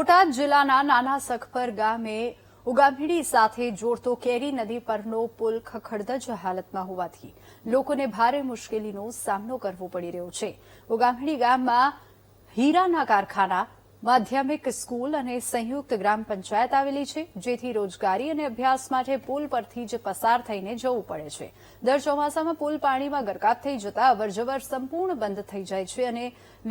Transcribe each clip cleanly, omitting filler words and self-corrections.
બોટાદ જિલ્લાના નાના સખપર ગામે ઉગામેડી સાથે જોડતો કેરી નદી પરનો પુલ ખખડધજ હાલતમાં હોવાથી લોકોને ભારે મુશ્કેલીનો સામનો કરવો પડી રહ્યો છે। ઉગામેડી ગામમાં હીરાના કારખાના, માધ્યમિક સ્કૂલ અને સંયુક્ત ગ્રામ પંચાયત આવેલી છે, જેથી રોજગારી અને અભ્યાસ માટે પુલ પરથી જ પસાર થઈને જવું પડે છે। દર ચોમાસામાં પુલ પાણીમાં ગરકાવ થઈ જતા અવરજવર સંપૂર્ણ બંધ થઈ જાય છે અને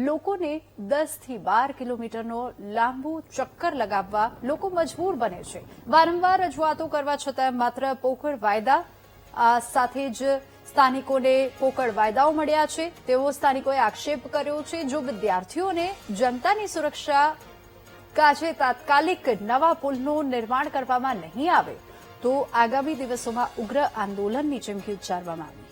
લોકોને 10 થી 12 કિલોમીટરનો લાંબુ ચક્કર લગાવવા લોકો મજબૂર બને છે। વારંવાર રજૂઆતો કરવા છતાં માત્ર પોકળ વાયદા સાથે જ સ્થાનિકોને પોકળ વાયદાઓ મળ્યા છે, તેવો સ્થાનિકોએ આક્ષેપ કર્યો છે। જો વિદ્યાર્થીઓને જનતાની સુરક્ષા કાજે તાત્કાલિક નવા પુલનું નિર્માણ કરવામાં નહીં આવે તો આગામી દિવસોમાં ઉગ્ર આંદોલનની ચીમકી ઉચ્ચારવામાં આવી।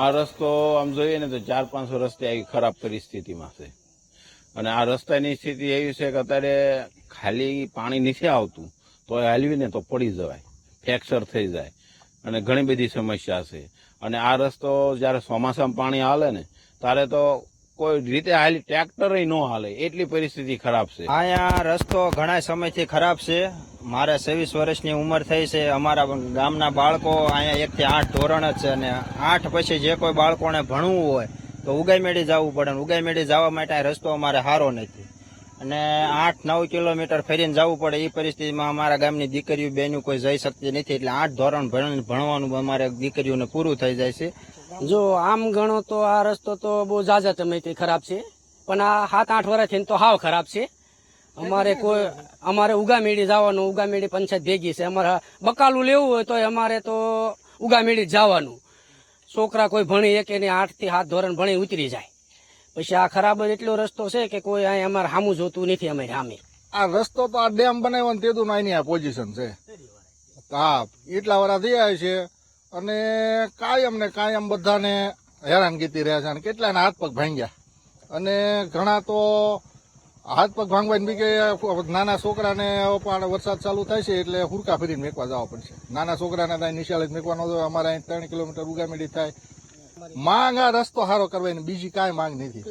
આ રસ્તો આમ જોઈએ ને તો 4-5 વર્ષથી આવી ખરાબ પરિસ્થિતિમાં છે અને આ રસ્તાની સ્થિતિ એવી છે કે અત્યારે ખાલી પાણી નથી આવતું તો હાલવીને તો પડી જવાય, ફ્રેક્ચર થઈ જાય અને ઘણી બધી સમસ્યા છે। અને આ રસ્તો જયારે ચોમાસામાં પાણી હાલે ને ત્યારે તો કોઈ રીતે હાલી ટ્રેક્ટર ન હાલે એટલી પરિસ્થિતિ ખરાબ છે। અહીંયા રસ્તો ઘણા સમયથી ખરાબ છે। મારે 26 વર્ષની ઉંમર થઈ છે। અમારા ગામના બાળકો અહીંયા 1 થી 8 ધોરણ જ છે અને 8 પછી જે કોઈ બાળકોને ભણવું હોય તો ઉગામેડી જવું પડે। ઉગામેડી જવા માટે આ રસ્તો અમારે સારો નથી અને 8-9 કિલોમીટર ફરીને જવું પડે। એ પરિસ્થિતિમાં અમારા ગામની દીકરીઓ બહેનો કોઈ જઈ શકતી નથી, એટલે 8 ધોરણ ભણવાનું અમારે દીકરીઓને પૂરું થઈ જાય છે। જો આમ ગણો તો આ રસ્તો તો બહુ જાજા સમયથી ખરાબ છે, પણ આ 7-8 વર્ષથી તો હાવ ખરાબ છે। અમારે ઉગામેડી જવાનું, ઉગામેડી પંચાયત ભેગી છે, અમારે બકાલું લેવું હોય તો અમારે તો ઉગામેડી જવાનું। છોકરા કોઈ ભણી એક એને 8 થી 7 ધોરણ ભણી ઉતરી જાય, પછી આ ખરાબ જ એટલો રસ્તો છે કે કોઈ અહીંયા અમારે સામું જોતું નથી। અમારે સામે આ રસ્તો તો આ ડેમ બનાવવાનું તેદું એની આ પોઝિશન છે। હા, એટલા વર્ષ થયા છે અને કાયમ બધાને હેરાનગતિ રહ્યા છે અને કેટલાના હાથ પગ ભાંગ્યા અને ઘણા તો હાથ પગ ભાંગવાની બી કે નાના છોકરાને પણ વરસાદ ચાલુ થાય છે એટલે હુરકા ફરીને મેકવા જવા પડશે। નાના છોકરાને ત્યાં નિશાળે જ મેકવાનો હોય। અમારે અહીં 3 કિલોમીટર ઉગામેડી થાય। માંગ આ રસ્તો સારો કરવાની, બીજી કાંઈ માંગ નથી।